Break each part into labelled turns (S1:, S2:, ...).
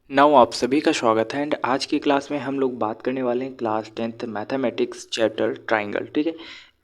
S1: Now आप सभी का स्वागत है एंड आज की क्लास में हम लोग बात करने वाले हैं class 10th mathematics chapter triangle. ठीक है,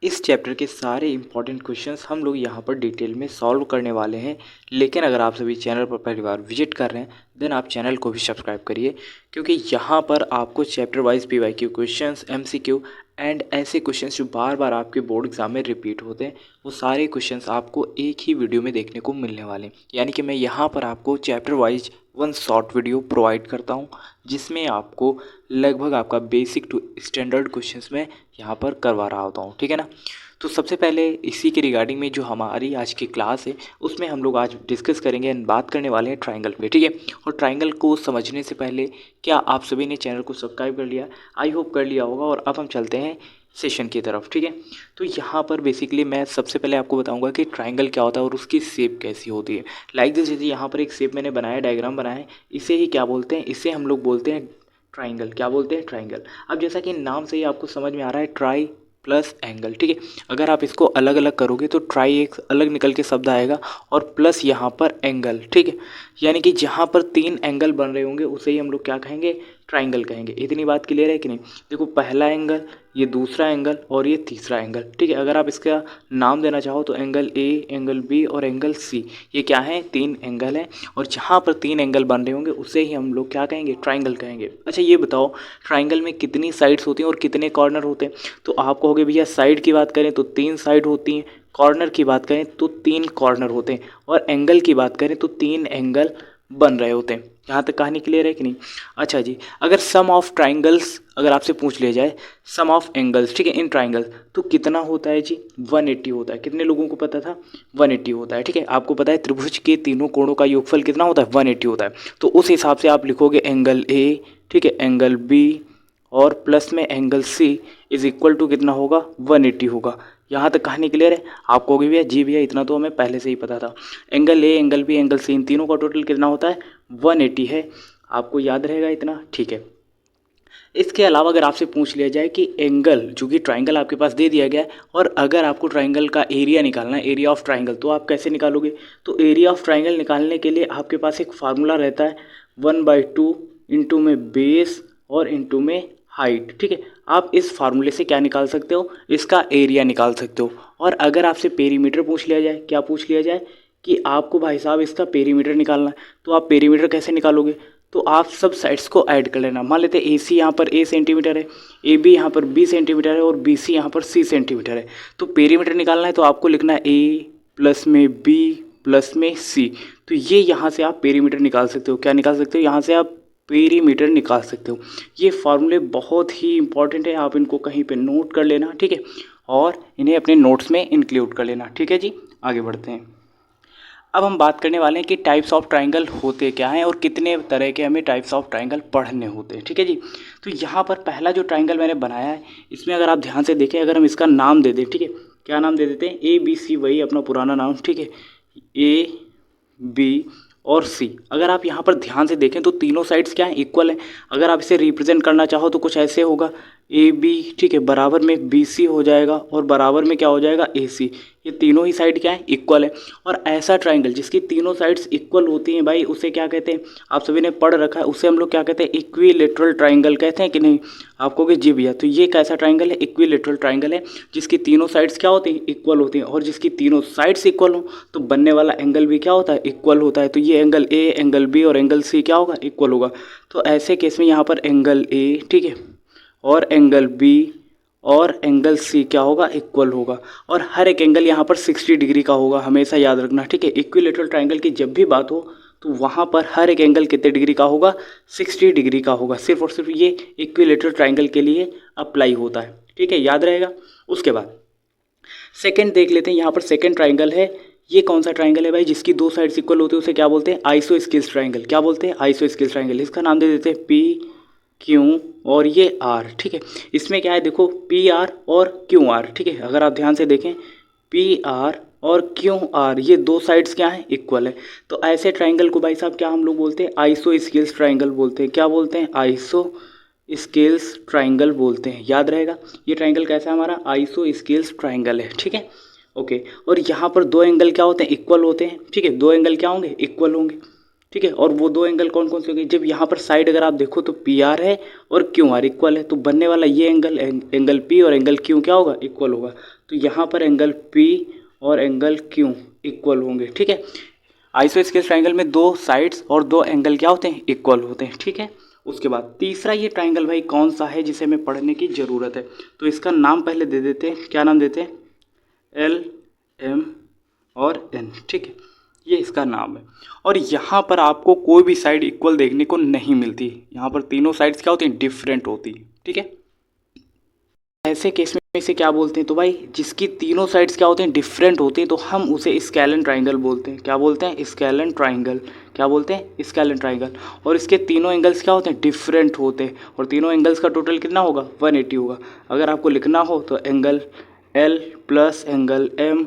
S1: इस चैप्टर के सारे इंपॉर्टेंट क्वेश्चंस हम लोग यहाँ पर डिटेल में सॉल्व करने वाले हैं। लेकिन अगर आप सभी चैनल पर पहली बार विजिट कर रहे हैं देन आप चैनल को भी सब्सक्राइब करिए, क्योंकि यहाँ पर आपको chapter wise PYQ questions, MCQ and ऐसे क्वेश्चंस जो बार बार आपके बोर्ड एग्जाम में रिपीट होते हैं, वो सारे क्वेश्चंस आपको एक ही वीडियो में देखने को मिलने वाले हैं। यानी कि मैं यहाँ पर आपको chapter wise one short video provide करता हूँ, जिसमें आपको लगभग आपका बेसिक टू स्टैंडर्ड क्वेश्चंस में यहाँ पर करवा रहा होता हूँ। ठीक है ना। तो सबसे पहले इसी के रिगार्डिंग में जो हमारी आज की क्लास है उसमें हम लोग आज डिस्कस करेंगे एंड बात करने वाले हैं ट्राइंगल पे। ठीक है, और ट्राइंगल को समझने से पहले क्या आप सभी ने चैनल को सब्सक्राइब कर लिया? आई होप कर लिया होगा। और अब हम चलते हैं सेशन की तरफ। ठीक है, तो यहाँ पर बेसिकली मैं सबसे पहले आपको बताऊंगा कि ट्राइंगल क्या होता है और उसकी शेप कैसी होती है। लाइक दिस, जैसे यहाँ पर एक शेप मैंने बनाया, डायग्राम बनाया है, इसे ही क्या बोलते हैं? इसे हम लोग बोलते हैं ट्राइंगल। क्या बोलते हैं? ट्राइंगल। अब जैसा कि नाम से ही आपको समझ में आ रहा है, ट्राई प्लस एंगल। ठीक है, अगर आप इसको अलग अलग करोगे तो ट्राई एक अलग निकल के शब्द आएगा और प्लस यहाँ पर एंगल। ठीक है, यानी कि जहाँ पर 3 एंगल बन रहे होंगे उसे ही हम लोग क्या कहेंगे? ट्राइंगल कहेंगे। इतनी बात क्लियर है कि नहीं? देखो, पहला एंगल, ये दूसरा एंगल और ये तीसरा एंगल। ठीक है, अगर आप इसका नाम देना चाहो तो एंगल ए, एंगल बी और एंगल सी, ये क्या है? 3 एंगल हैं। और जहाँ पर 3 एंगल बन रहे होंगे उसे ही हम लोग क्या कहेंगे? ट्राइंगल कहेंगे। अच्छा ये बताओ, ट्राइंगल में कितनी साइड्स होती हैं और कितने कॉर्नर होते हैं? तो आप कहोगे भैया साइड की बात करें तो 3 साइड होती हैं, कॉर्नर की बात करें तो 3 कॉर्नर होते हैं, और एंगल की बात करें तो 3 एंगल बन रहे होते हैं। यहाँ तक कहानी क्लियर है कि नहीं? अच्छा जी, अगर सम ऑफ ट्राइंगल्स अगर आपसे पूछ लिया जाए, सम ऑफ एंगल्स, ठीक है, इन ट्राइंगल, तो कितना होता है जी? 180 होता है। कितने लोगों को पता था? 180 होता है। ठीक है, आपको पता है त्रिभुज के तीनों कोणों का योगफल कितना होता है? 180 होता है। तो उस हिसाब से आप लिखोगे एंगल ए, ठीक है, एंगल बी और प्लस में angle C is equal to कितना होगा? 180 होगा। यहाँ तक कहानी क्लियर है? आप कहोगे भैया जी भैया इतना तो हमें पहले से ही पता था। Angle A, angle B, angle C, इन तीनों का टोटल कितना होता है? 180 है। आपको याद रहेगा इतना? ठीक है। इसके अलावा अगर आपसे पूछ लिया जाए कि एंगल, जो कि ट्राइंगल आपके पास दे दिया गया है, और अगर आपको ट्राइंगल का एरिया निकालना है, एरिया ऑफ ट्राइंगल, तो आप कैसे निकालोगे? तो एरिया ऑफ ट्राइंगल निकालने के लिए आपके पास एक फार्मूला रहता है, 1/2 इंटू में बेस और इंटू में हाइट। ठीक है, आप इस फार्मूले से क्या निकाल सकते हो? इसका एरिया निकाल सकते हो। और अगर आपसे पेरीमीटर पूछ लिया जाए, क्या पूछ लिया जाए कि आपको भाई साहब इसका पेरीमीटर निकालना है, तो आप पेरीमीटर कैसे निकालोगे? तो आप सब साइड्स को ऐड कर लेना। मान लेते हैं ए सी यहाँ पर A सेंटीमीटर है, ए बी यहाँ पर B सेंटीमीटर है और बी सी यहाँ पर C सेंटीमीटर है। तो पेरीमीटर निकालना है तो आपको लिखना है A प्लस में B प्लस में C। तो ये यहाँ से आप पेरीमीटर निकाल सकते हो। क्या निकाल सकते हो? यहाँ से आप पेरीमीटर निकाल सकते हो। ये फार्मूले बहुत ही इंपॉर्टेंट है, आप इनको कहीं पे नोट कर लेना। ठीक है, और इन्हें अपने नोट्स में इंक्लूड कर लेना। ठीक है जी, आगे बढ़ते हैं। अब हम बात करने वाले हैं कि टाइप्स ऑफ ट्राइंगल होते क्या हैं और कितने तरह के हमें टाइप्स ऑफ ट्राइंगल पढ़ने होते हैं। ठीक है जी, तो यहाँ पर पहला जो ट्राइंगल मैंने बनाया है, इसमें अगर आप ध्यान से देखें, अगर हम इसका नाम दे दें, ठीक है, क्या नाम दे देते हैं? ABC, वही अपना पुराना नाम। ठीक है, AB और C। अगर आप यहाँ पर ध्यान से देखें तो तीनों साइड्स क्या हैं? इक्वल हैं। अगर आप इसे रिप्रेजेंट करना चाहो तो कुछ ऐसे होगा, AB, ठीक है, बराबर में BC हो जाएगा और बराबर में क्या हो जाएगा? AC। ये तीनों ही साइड क्या है? इक्वल है। और ऐसा ट्राइंगल जिसकी तीनों साइड्स इक्वल होती हैं भाई, उसे क्या कहते हैं? आप सभी ने पढ़ रखा है, उसे हम लोग क्या कहते हैं? इक्विलेटरल ट्राइंगल कहते हैं कि नहीं? आप कहोगे जी भैया, तो ये कैसा ट्राइंगल है? इक्विलेटरल ट्राइंगल है, जिसकी तीनों साइड्स क्या होती हैं? इक्वल होती हैं। और जिसकी तीनों साइड्स इक्वल हो तो बनने वाला एंगल भी क्या होता है? इक्वल होता है। तो ये एंगल ए, एंगल बी और एंगल सी क्या होगा? इक्वल होगा। तो ऐसे केस में यहाँ पर एंगल ए, ठीक है, और एंगल बी और एंगल सी क्या होगा? इक्वल होगा। और हर एक एंगल यहाँ पर 60 डिग्री का होगा, हमेशा याद रखना। ठीक है, इक्विलेटरल ट्राइंगल की जब भी बात हो तो वहाँ पर हर एक एंगल कितने डिग्री का होगा? 60 डिग्री का होगा। सिर्फ और सिर्फ ये इक्विलेटरल ट्राइंगल के लिए अप्लाई होता है। ठीक है, याद रहेगा। उसके बाद सेकेंड देख लेते हैं। यहाँ पर सेकेंड ट्राइंगल है। ये कौन सा ट्राइंगल है भाई? जिसकी दो साइड्स इक्वल होती है उसे क्या बोलते हैं? Isosceles triangle. क्या बोलते हैं? Isosceles triangle. इसका नाम दे देते हैं P, Q और ये R। ठीक है, इसमें क्या है देखो, PR और QR। ठीक है, अगर आप ध्यान से देखें, PR और QR ये दो साइड्स क्या हैं? इक्वल है। तो ऐसे ट्राइंगल को भाई साहब क्या हम लोग बोलते हैं? आइसोस्केल्स ट्राइंगल बोलते हैं। क्या बोलते हैं? आइसोस्केल्स ट्राइंगल बोलते हैं। याद रहेगा। ये ट्राइंगल कैसा है हमारा? आइसोस्केल्स ट्राइंगल है। ठीक है, ओके। और यहाँ पर दो एंगल क्या होते हैं? इक्वल होते हैं। ठीक है, दो एंगल क्या होंगे? इक्वल होंगे। ठीक है। और वो दो एंगल कौन कौन से होंगे, जब यहाँ पर साइड अगर आप देखो तो पी आर है और क्यू आर इक्वल है, तो बनने वाला ये एंगल पी और एंगल क्यू क्या होगा, इक्वल होगा। तो यहाँ पर एंगल पी और एंगल क्यू इक्वल होंगे, ठीक है। आइसोस्केल ट्राइंगल में दो साइड्स और दो एंगल क्या होते हैं, इक्वल होते हैं, ठीक है। उसके बाद तीसरा ये ट्राइंगल भाई कौन सा है जिसे हमें पढ़ने की ज़रूरत है, तो इसका नाम पहले दे देते हैं, क्या नाम देते हैं, एल एम और एन, ठीक है, ये इसका नाम है। और यहाँ पर आपको कोई भी साइड इक्वल देखने को नहीं मिलती, यहाँ पर तीनों साइड्स क्या होती हैं, डिफरेंट होती है, ठीक है। ऐसे केस में इसे क्या बोलते हैं, तो भाई जिसकी तीनों साइड्स क्या होते हैं, डिफरेंट होते हैं, तो हम उसे स्केलन ट्राइंगल बोलते हैं। क्या बोलते हैं, स्केलन ट्राइंगल। क्या बोलते हैं, स्केलन ट्राइंगल। और इसके तीनों एंगल्स क्या होते हैं, डिफरेंट होते हैं, और तीनों एंगल्स का टोटल कितना होगा, 180 होगा। अगर आपको लिखना हो तो angle L plus angle M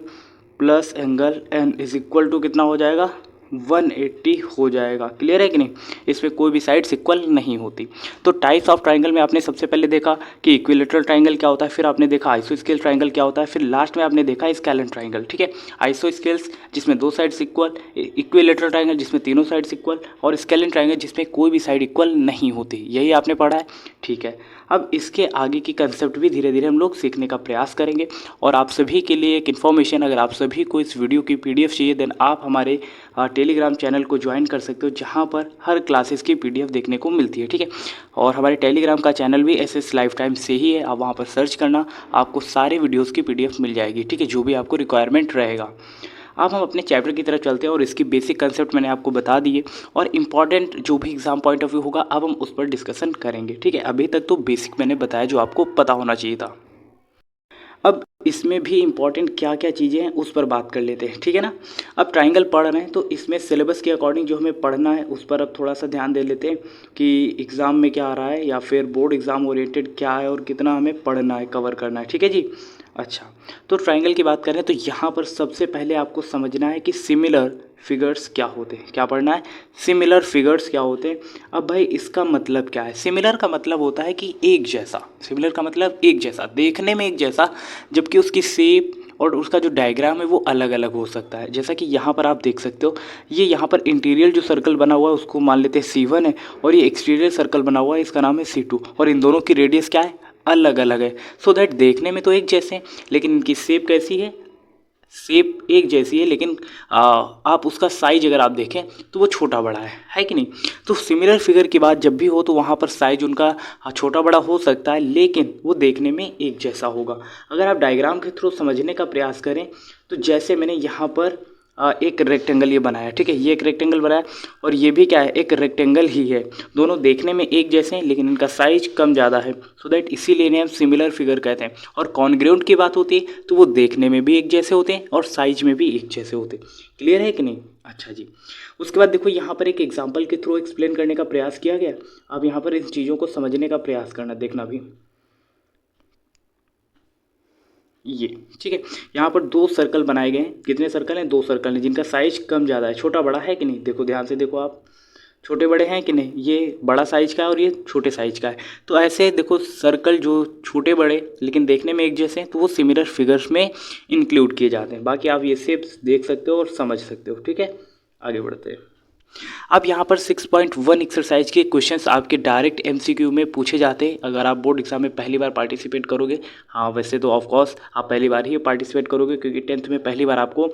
S1: plus angle N is equal to कितना हो जाएगा, 180 हो जाएगा। क्लियर है कि नहीं, इसमें कोई भी साइड्स इक्वल नहीं होती। तो टाइप्स ऑफ ट्राइंगल में आपने सबसे पहले देखा कि इक्विलेटरल ट्राइंगल क्या होता है, फिर आपने देखा आइसोस्केल ट्राइंगल क्या होता है, फिर लास्ट में आपने देखा स्केलन ट्राइंगल, ठीक है। आइसोस्केल्स जिसमें दो साइड्स इक्वल, इक्विलेटरल ट्राइंगल जिसमें तीनों साइड्स इक्वल, और स्केलन ट्राइंगल जिसमें कोई भी साइड इक्वल नहीं होती। यही आपने पढ़ा है, ठीक है। अब इसके आगे की कंसेप्ट भी धीरे धीरे हम लोग सीखने का प्रयास करेंगे। और आप सभी के लिए एक इन्फॉर्मेशन, अगर आप सभी को इस वीडियो की पीडीएफ चाहिए देन आप हमारे टेलीग्राम चैनल को ज्वाइन कर सकते हो, जहां पर हर क्लासेस की पीडीएफ देखने को मिलती है, ठीक है। और हमारे टेलीग्राम का चैनल भी एसएस लाइफ टाइम से ही है, आप वहां पर सर्च करना, आपको सारे वीडियोज़ की पीडीएफ मिल जाएगी, ठीक है, जो भी आपको रिक्वायरमेंट रहेगा। अब हम अपने चैप्टर की तरफ चलते हैं और इसकी बेसिक कंसेप्ट मैंने आपको बता दिए, और इम्पॉर्टेंट जो भी एग्जाम पॉइंट ऑफ व्यू होगा अब हम उस पर डिस्कशन करेंगे, ठीक है। अभी तक तो बेसिक मैंने बताया जो आपको पता होना चाहिए था। अब इसमें भी इम्पॉर्टेंट क्या क्या चीज़ें हैं उस पर बात कर लेते हैं, ठीक है ना। अब ट्राइंगल पढ़ रहे हैं तो इसमें सिलेबस के अकॉर्डिंग जो हमें पढ़ना है उस पर अब थोड़ा सा ध्यान दे लेते हैं कि एग्ज़ाम में क्या आ रहा है, या फिर बोर्ड एग्ज़ाम ओरिएंटेड क्या है और कितना हमें पढ़ना है, कवर करना है, ठीक है जी। अच्छा, तो ट्राइंगल की बात करें तो यहाँ पर सबसे पहले आपको समझना है कि सिमिलर फिगर्स क्या होते हैं। क्या पढ़ना है, सिमिलर फिगर्स क्या होते हैं। अब भाई इसका मतलब क्या है, सिमिलर का मतलब होता है कि एक जैसा। सिमिलर का मतलब एक जैसा, देखने में एक जैसा, जबकि उसकी शेप और उसका जो डायग्राम है वो अलग अलग हो सकता है। जैसा कि यहाँ पर आप देख सकते हो, ये यहाँ पर इंटीरियर जो सर्कल बना हुआ है उसको मान लेते हैं C1 है, और ये एक्सटीरियर सर्कल बना हुआ है इसका नाम है C2, और इन दोनों की रेडियस क्या है, अलग अलग है। सो दैट देखने में तो एक जैसे हैं, लेकिन इनकी शेप कैसी है, शेप एक जैसी है, लेकिन आप उसका साइज अगर आप देखें तो वो छोटा बड़ा है कि नहीं। तो सिमिलर फिगर की बात जब भी हो तो वहाँ पर साइज उनका छोटा बड़ा हो सकता है, लेकिन वो देखने में एक जैसा होगा। अगर आप डायग्राम के थ्रू समझने का प्रयास करें तो जैसे मैंने यहाँ पर एक रेक्टेंगल ये बनाया, ठीक है, ये एक रेक्टेंगल बनाया, और ये भी क्या है, एक रेक्टेंगल ही है। दोनों देखने में एक जैसे हैं लेकिन इनका साइज कम ज़्यादा है, सो दैट इसीलिए इन्हें हम सिमिलर फिगर कहते हैं। और कॉन्ग्रुएंट की बात होती है तो वो देखने में भी एक जैसे होते हैं और साइज में भी एक जैसे होते हैं। क्लियर है कि नहीं। अच्छा जी, उसके बाद देखो यहाँ पर एक एग्जाम्पल के थ्रू एक्सप्लेन करने का प्रयास किया गया। अब यहाँ पर इन चीज़ों को समझने का प्रयास करना, देखना भी ये, ठीक है। यहाँ पर दो सर्कल बनाए गए हैं, कितने सर्कल हैं, दो सर्कल हैं, जिनका साइज कम ज़्यादा है, छोटा बड़ा है कि नहीं, देखो ध्यान से देखो आप, छोटे बड़े हैं कि नहीं, ये बड़ा साइज का है और ये छोटे साइज का है। तो ऐसे देखो सर्कल जो छोटे बड़े लेकिन देखने में एक जैसे हैं तो वो सिमिलर फिगर्स में इंक्लूड किए जाते हैं। बाकी आप ये शेप्स देख सकते हो और समझ सकते हो, ठीक है। आगे बढ़ते हैं। अब यहाँ पर 6.1 एक्सरसाइज के क्वेश्चंस आपके डायरेक्ट एमसीक्यू में पूछे जाते हैं अगर आप बोर्ड एग्जाम में पहली बार पार्टिसिपेट करोगे। हाँ, वैसे तो ऑफ कोर्स आप पहली बार ही पार्टिसिपेट करोगे, क्योंकि 10th में पहली बार आपको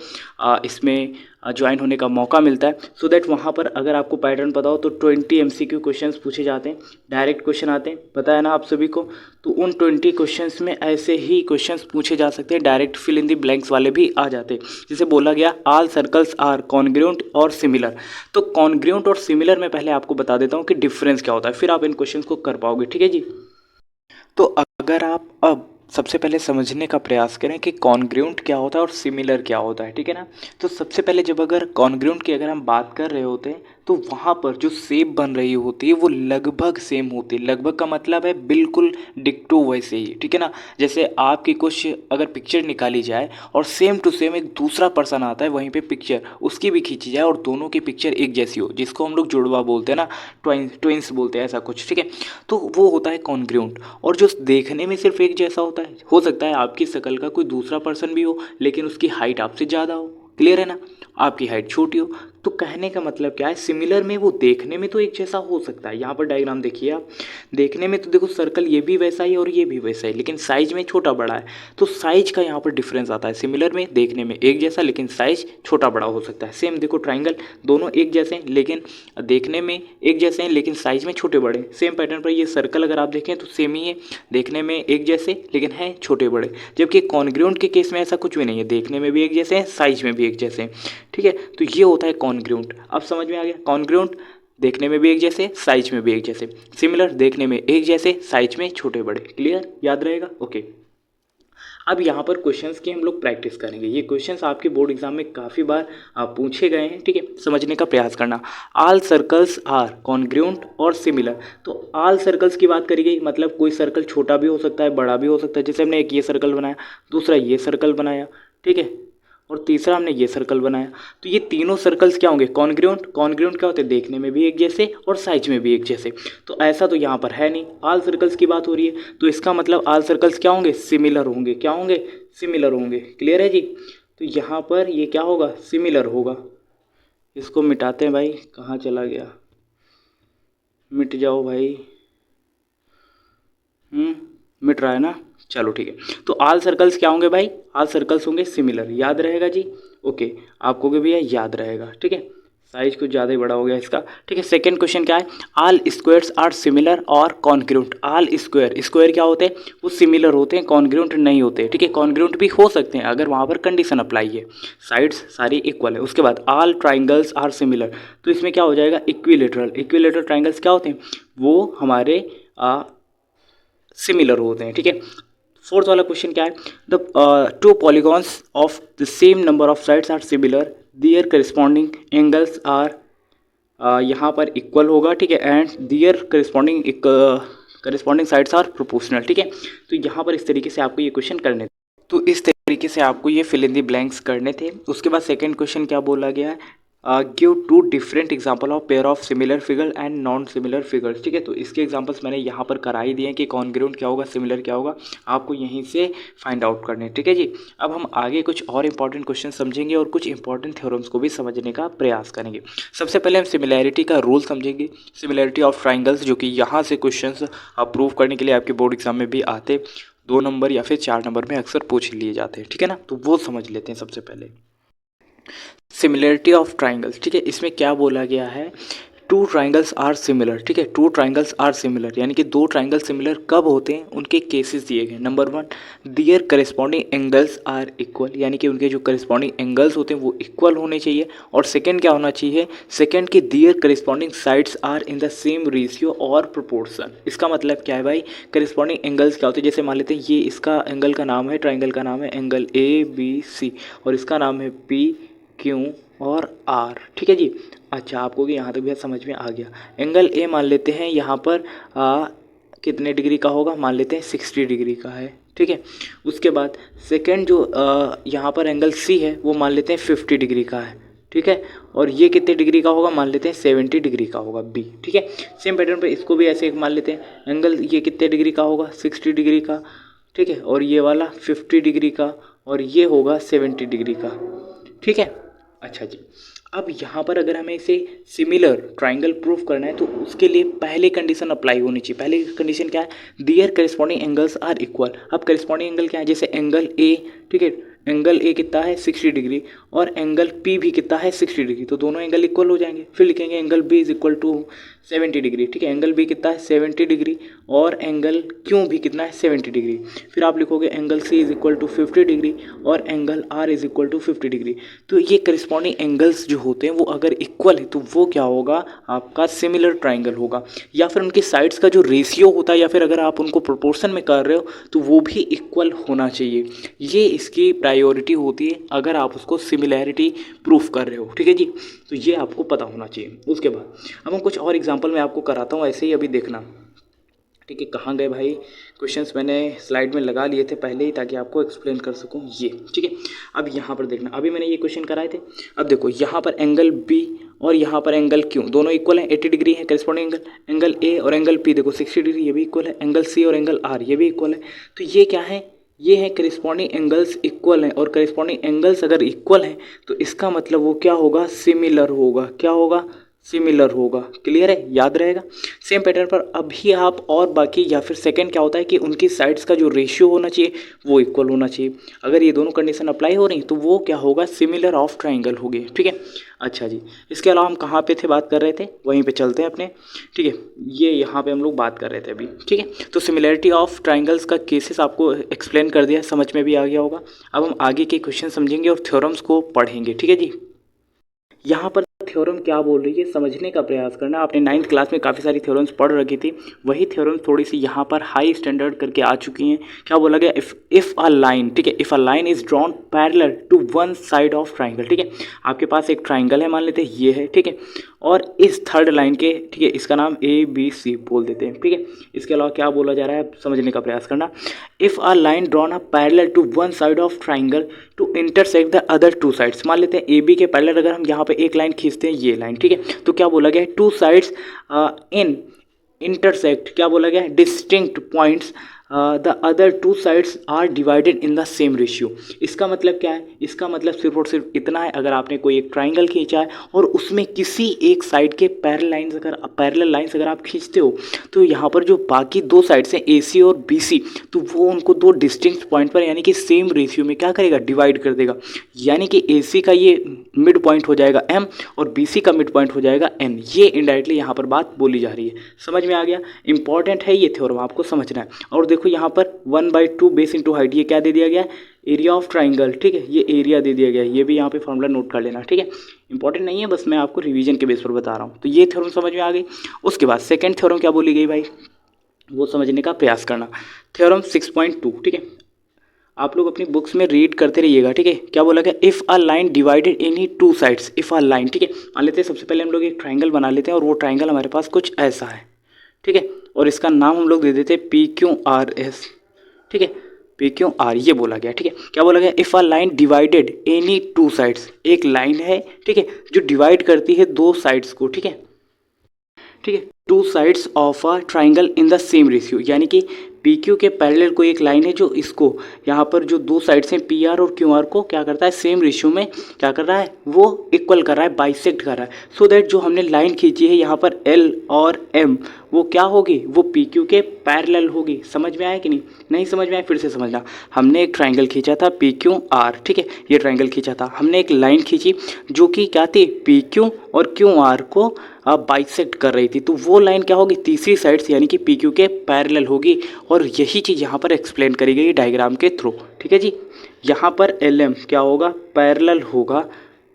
S1: इसमें ज्वाइन होने का मौका मिलता है। सो दैट वहाँ पर अगर आपको पैटर्न पता हो तो 20 एमसीक्यू क्वेश्चंस पूछे जाते हैं, डायरेक्ट क्वेश्चन आते हैं, पता है ना आप सभी को। तो उन 20 क्वेश्चंस में ऐसे ही क्वेश्चंस पूछे जा सकते हैं, direct fill in the blanks वाले भी आ जाते हैं। जैसे बोला गया ऑल सर्कल्स आर कॉन्ग्रुएंट और सिमिलर, तो कॉन्ग्रुएंट और सिमिलर में पहले आपको बता देता हूँ कि डिफरेंस क्या होता है, फिर आप इन क्वेश्चंस को कर पाओगे, ठीक है जी। तो अगर आप अब सबसे पहले समझने का प्रयास करें कि कॉन्ग्रुएंट क्या होता है और सिमिलर क्या होता है, ठीक है ना। तो सबसे पहले जब अगर कॉन्ग्रुएंट की अगर हम बात कर रहे होते हैं तो वहाँ पर जो शेप बन रही होती है वो लगभग सेम होती है। लगभग का मतलब है बिल्कुल डिक्टो वैसे ही, ठीक है ना। जैसे आपकी कुछ अगर पिक्चर निकाली जाए और सेम टू सेम एक दूसरा पर्सन आता है वहीं पे पिक्चर उसकी भी खींची जाए और दोनों की पिक्चर एक जैसी हो, जिसको हम लोग जुड़वा बोलते हैं ना, ट्विंस बोलते हैं, ऐसा कुछ, ठीक है। तो वो होता है कॉन्ग्रुएंट। और जो देखने में सिर्फ एक जैसा होता है, हो सकता है आपकी शक्ल का कोई दूसरा पर्सन भी हो लेकिन उसकी हाइट आपसे ज़्यादा हो, क्लियर है ना, आपकी हाइट छोटी हो, तो कहने का मतलब क्या है, सिमिलर में वो देखने में तो एक जैसा हो सकता है। यहाँ पर डायग्राम देखिए आप, देखने में तो देखो सर्कल ये भी वैसा ही और ये भी वैसा ही, लेकिन साइज में छोटा बड़ा है, तो साइज का यहाँ पर डिफरेंस आता है। सिमिलर में देखने में एक जैसा लेकिन साइज छोटा बड़ा हो सकता है। सेम देखो ट्राइंगल, दोनों एक जैसे हैं लेकिन देखने में एक जैसे हैं लेकिन साइज में छोटे बड़े। सेम पैटर्न पर ये सर्कल अगर आप देखें तो सेम ही है, देखने में एक जैसे लेकिन हैं छोटे बड़े। जबकि कॉन्ग्रुएंट के केस में ऐसा कुछ भी नहीं है, देखने में भी एक जैसे हैं, साइज में भी एक जैसे हैं, ठीक है। तो ये होता है कॉन्ग्रुएंट। अब समझ में आ गया, कॉन्ग्रुएंट देखने में भी एक जैसे, साइज में भी एक जैसे। सिमिलर देखने में एक जैसे, साइज में छोटे बड़े। क्लियर, याद रहेगा, ओके। अब यहाँ पर क्वेश्चंस की हम लोग प्रैक्टिस करेंगे। ये क्वेश्चंस आपके बोर्ड एग्जाम में काफ़ी बार पूछे गए हैं, ठीक है। समझने का प्रयास करना। ऑल सर्कल्स आर कॉन्ग्रुएंट और सिमिलर। तो ऑल सर्कल्स की बात करी गई, मतलब कोई सर्कल छोटा भी हो सकता है, बड़ा भी हो सकता है। जैसे हमने एक ये सर्कल बनाया, दूसरा ये सर्कल बनाया, ठीक है, और तीसरा हमने ये सर्कल बनाया। तो ये तीनों सर्कल्स क्या होंगे, कॉन्ग्रुएंट। कॉन्ग्रुएंट क्या होते हैं, देखने में भी एक जैसे और साइज में भी एक जैसे। तो ऐसा तो यहाँ पर है नहीं, ऑल सर्कल्स की बात हो रही है, तो इसका मतलब ऑल सर्कल्स क्या होंगे, सिमिलर होंगे। क्या होंगे, सिमिलर होंगे। क्लियर है जी। तो यहाँ पर ये क्या होगा, सिमिलर होगा। इसको मिटाते हैं भाई, कहाँ चला गया, मिट जाओ भाई। मिट रहा है ना, चलो ठीक है। तो ऑल सर्कल्स क्या होंगे भाई, ऑल सर्कल्स होंगे सिमिलर। याद रहेगा जी, ओके। आपको भी भैया याद रहेगा, ठीक है। साइज कुछ ज़्यादा ही बड़ा हो गया इसका, ठीक है। सेकंड क्वेश्चन क्या है, ऑल स्क्वायर्स आर सिमिलर और कॉन्ग्रुएंट। ऑल स्क्वायर, स्क्वायर क्या होते हैं, वो सिमिलर होते हैं, कॉन्ग्रुएंट नहीं होते, ठीक है। कॉन्ग्रुएंट भी हो सकते हैं अगर वहाँ पर कंडीशन अप्लाई है, साइड्स सारी इक्वल है। उसके बाद ऑल ट्राइंगल्स आर सिमिलर, तो इसमें क्या हो जाएगा, इक्विलेटरल। इक्विलेटरल ट्राइंगल्स क्या होते हैं, वो हमारे सिमिलर होते हैं, ठीक है। फोर्थ वाला क्वेश्चन क्या है, the two polygons of the same number of sides are similar, their corresponding angles are, यहाँ पर इक्वल होगा, ठीक है, and their corresponding sides are proportional, ठीक है। तो यहाँ पर इस तरीके से आपको ये क्वेश्चन करने थे, तो इस तरीके से आपको ये फिल इन द ब्लैंक्स करने थे। उसके बाद सेकंड क्वेश्चन क्या बोला गया है, give two different example of pair of similar figure and non similar figures, ठीक है। तो इसके एग्जांपल्स मैंने यहाँ पर करा ही दिए हैं कि कॉन्ग्रुएंट क्या होगा, सिमिलर क्या होगा, आपको यहीं से फाइंड आउट करने, ठीक है जी। अब हम आगे कुछ और इंपॉर्टेंट क्वेश्चन समझेंगे और कुछ इंपॉर्टेंट थ्योरम्स को भी समझने का प्रयास करेंगे। सबसे पहले हम सिमिलैरिटी का रूल समझेंगे, सिमिलैरिटी ऑफ ट्राइंगल्स, जो कि यहाँ से क्वेश्चन अप्रूव करने के लिए आपके बोर्ड एग्जाम में भी आते, 2 नंबर या फिर 4 नंबर में अक्सर पूछ लिए जाते हैं, ठीक है ना। तो वो समझ लेते हैं सबसे पहले, सिमिलरिटी ऑफ ट्राइंगल्स, ठीक है। इसमें क्या बोला गया है, टू ट्राइंगल्स आर सिमिलर, ठीक है। टू ट्राइंगल्स आर सिमिलर यानी कि दो ट्राइंगल सिमिलर कब होते हैं, उनके केसेस दिए गए। Number 1, their corresponding angles are equal, यानी कि उनके जो करेस्पॉन्डिंग एंगल्स होते हैं वो इक्वल होने चाहिए। और सेकंड क्या होना चाहिए, सेकंड की their corresponding sides are in the same ratio और प्रोपोर्शन। इसका मतलब क्या है भाई, करेस्पॉन्डिंग एंगल्स क्या होते हैं, जैसे मान लेते हैं ये इसका एंगल का नाम है, ट्राइंगल का नाम है एंगल ABC और इसका नाम है PQ और R, ठीक है जी। अच्छा, आपको कि यहाँ तक भी समझ में आ गया। एंगल A मान लेते हैं यहाँ पर कितने डिग्री का होगा, मान लेते हैं 60 डिग्री का है, ठीक है। उसके बाद सेकंड जो यहाँ पर एंगल C है वो मान लेते हैं 50 डिग्री का है, ठीक है। और ये कितने डिग्री का होगा, मान लेते हैं 70 डिग्री का होगा B, ठीक है। सेम पैटर्न पे इसको भी ऐसे मान लेते हैं, एंगल ये कितने डिग्री का होगा, 60 डिग्री का, ठीक है। और ये वाला 50 डिग्री का और ये होगा 70 डिग्री का, ठीक है। अच्छा जी, अब यहाँ पर अगर हमें इसे सिमिलर ट्राइंगल प्रूफ करना है तो उसके लिए पहले कंडीशन अप्लाई होनी चाहिए। पहले कंडीशन क्या है, दियर करेस्पॉन्डिंग एंगल्स आर इक्वल। अब करेस्पॉन्डिंग एंगल क्या है, जैसे एंगल A, ठीक है, एंगल A कितना है 60 डिग्री और एंगल P भी कितना है 60 डिग्री, तो दोनों एंगल इक्वल हो जाएंगे। फिर लिखेंगे angle B is equal to 70 degree, ठीक है। एंगल B कितना है 70 डिग्री और एंगल Q भी कितना है 70 डिग्री। फिर आप लिखोगे angle C is equal to 50 degree और angle R is equal to 50 degree. तो ये करेस्पॉन्डिंग एंगल्स जो होते हैं वो अगर इक्वल है तो वो क्या होगा, आपका सिमिलर ट्राइंगल होगा। या फिर उनकी साइड्स का जो रेशियो होता है या फिर अगर आप उनको प्रोपोर्शन में कर रहे हो तो वो भी इक्वल होना चाहिए। ये इसकी प्रायोरिटी होती है अगर आप उसको सिमिलैरिटी प्रूफ कर रहे हो, ठीक है जी। तो ये आपको पता होना चाहिए। उसके बाद अब हम कुछ और एग्जांपल मैं आपको कराता हूँ, ऐसे ही अभी देखना, ठीक है। कहाँ गए भाई क्वेश्चंस, मैंने स्लाइड में लगा लिए थे पहले ही ताकि आपको एक्सप्लेन कर सकूँ ये, ठीक है। अब यहाँ पर देखना, अभी मैंने ये क्वेश्चन कराए थे। अब देखो यहाँ पर एंगल B और यहाँ पर एंगल Q दोनों इक्वल हैं, 80 डिग्री है करेस्पॉन्डिंग एंगल। एंगल A और एंगल P देखो 60 डिग्री, ये भी इक्वल है। एंगल C और एंगल R ये भी इक्वल है। तो ये क्या है, ये है करिस्पॉन्डिंग एंगल्स इक्वल हैं, और करिस्पॉन्डिंग एंगल्स अगर इक्वल हैं तो इसका मतलब वो क्या होगा, सिमिलर होगा। क्या होगा, सिमिलर होगा। क्लियर है, याद रहेगा। सेम पैटर्न पर अभी आप और बाकी या फिर सेकंड क्या होता है कि उनकी साइड्स का जो रेशियो होना चाहिए वो इक्वल होना चाहिए। अगर ये दोनों कंडीशन अप्लाई हो रही तो वो क्या होगा, सिमिलर ऑफ ट्राइंगल होगी। ठीक है, अच्छा जी। इसके अलावा हम कहाँ पे थे, बात कर रहे थे, वहीं पे चलते हैं अपने। ठीक है, ये यहाँ पे हम लोग बात कर रहे थे अभी। ठीक है, तो सिमिलरिटी ऑफ ट्राइंगल्स का केसेस आपको एक्सप्लेन कर दिया, समझ में भी आ गया होगा। अब हम आगे के क्वेश्चन समझेंगे और थ्योरम्स को पढ़ेंगे। ठीक है जी, यहाँ पर थ्योरम क्या बोल रही है समझने का प्रयास करना। आपने 9th क्लास में काफ़ी सारी थ्योरम्स पढ़ रखी थी, वही थ्योरम्स थोड़ी सी यहाँ पर हाई स्टैंडर्ड करके आ चुकी हैं। क्या बोला गया, इफ़ अ लाइन, ठीक है, if a line is drawn parallel to one side of triangle. ठीक है, आपके पास एक ट्राइंगल है, मान लेते हैं ये है। ठीक है, और इस थर्ड लाइन के, ठीक है, इसका नाम ABC बोल देते हैं। ठीक है, इसके अलावा क्या बोला जा रहा है समझने का प्रयास करना। If a line drawn a parallel to one side of triangle to intersect the other two sides. मान लेते हैं AB के पैरेलल अगर हम यहाँ पे एक लाइन खींचते हैं, ये लाइन। ठीक है, तो क्या बोला गया है, टू साइड्स इन इंटरसेक्ट, क्या बोला गया है, distinct points the other two sides are divided in the same ratio. इसका मतलब क्या है, इसका मतलब सिर्फ और सिर्फ इतना है, अगर आपने कोई एक ट्राइंगल खींचा है और उसमें किसी एक साइड के पैरेलल लाइंस अगर आप खींचते हो तो यहाँ पर जो बाकी दो साइड्स हैं AC और BC, तो वो उनको दो डिस्टिंक्ट पॉइंट पर यानी कि सेम रेशियो में क्या करेगा, डिवाइड कर देगा। यानी कि AC का ये मिड पॉइंट हो जाएगा M और BC का मिड पॉइंट हो जाएगा N। ये इनडायरेक्टली यहाँ पर बात बोली जा रही है, समझ में आ गया। इंपॉर्टेंट है ये थ्योरम, आपको समझना है। और देखो यहाँ पर 1/2 बेस इंटू हाइट, ये क्या दे दिया गया, एरिया ऑफ ट्राइंगल। ठीक है, ये एरिया दे दिया गया है, ये भी यहाँ पे फॉर्मूला नोट कर लेना। ठीक है, इंपॉर्टेंट नहीं है, बस मैं आपको रिवीजन के बेस पर बता रहा हूँ। तो ये थ्योरम समझ में आ गई। उसके बाद सेकंड थ्योरम क्या बोली गई भाई, वो समझने का प्रयास करना। थ्योरम 6.2, ठीक है, आप लोग अपनी बुक्स में रीड करते रहिएगा। ठीक है, क्या बोला गया, if a line divided any two sides, if a line, ठीक है, मान लेते हैं सबसे पहले हम लोग एक ट्राइंगल बना लेते हैं और वो ट्राइंगल हमारे पास कुछ ऐसा है। ठीक है, और इसका नाम हम लोग दे देते हैं PQRS। ठीक है, PQR ये बोला गया। ठीक है, क्या बोला गया, if a line divided any two sides, एक लाइन है, ठीक है, जो डिवाइड करती है दो साइड्स को। ठीक है, ठीक है, two sides of a triangle in the same ratio, यानी कि PQ के पैरेलल कोई एक लाइन है जो इसको यहाँ पर जो दो साइड्स हैं PR और QR को क्या करता है, सेम रेशियो में क्या कर रहा है, वो इक्वल कर रहा है, बाइसेक्ट कर रहा है। सो दैट जो हमने लाइन खींची है यहाँ पर L और M, वो क्या होगी, वो PQ के पैरेलल होगी। समझ में आया कि नहीं, नहीं समझ में आया, फिर से समझना। हमने एक ट्राइंगल खींचा था PQR, ठीक है, ये ट्राइंगल खींचा था, हमने एक लाइन खींची जो कि क्या थी, PQ और QR को बाइसेक्ट कर रही थी, तो वो लाइन क्या होगी, तीसरी साइड से यानी कि PQ के पैरेलल होगी। और यही चीज़ यहाँ पर एक्सप्लेन करी गई डायग्राम के थ्रू। ठीक है जी, यहाँ पर LM क्या होगा, पैरेलल होगा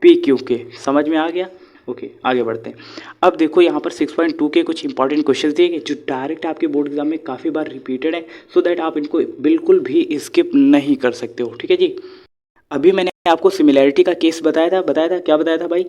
S1: PQ के। समझ में आ गया, ओके, आगे बढ़ते हैं। अब देखो यहाँ पर 6.2 के कुछ इंपॉर्टेंट क्वेश्चन दिए गए जो डायरेक्ट आपके बोर्ड एग्जाम में काफ़ी बार रिपीटेड है, सो दैट आप इनको बिल्कुल भी स्किप नहीं कर सकते हो। ठीक है जी, अभी मैंने आपको सिमिलैरिटी का केस बताया था, क्या बताया था भाई,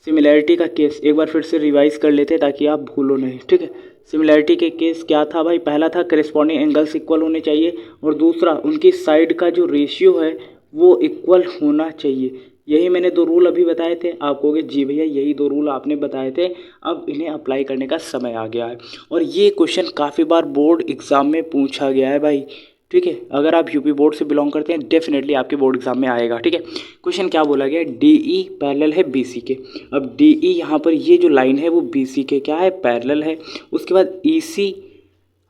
S1: सिमिलैरिटी का केस एक बार फिर से रिवाइज कर लेते हैं ताकि आप भूलो नहीं। ठीक है, सिमिलैरिटी के केस क्या था भाई, पहला था करेस्पॉन्डिंग एंगल्स इक्वल होने चाहिए, और दूसरा उनकी साइड का जो रेशियो है वो इक्वल होना चाहिए। यही मैंने दो रूल अभी बताए थे, आप कहोगे जी भैया यही दो रूल आपने बताए थे, अब इन्हें अप्लाई करने का समय आ गया है। और ये क्वेश्चन काफ़ी बार बोर्ड एग्ज़ाम में पूछा गया है भाई। ठीक है, अगर आप यूपी बोर्ड से बिलोंग करते हैं डेफिनेटली आपके बोर्ड एग्जाम में आएगा। ठीक है, क्वेश्चन क्या बोला गया, DE पैरेलल है BC के। अब DE यहाँ पर ये जो लाइन है वो BC के क्या है, पैरेलल है। उसके बाद EC,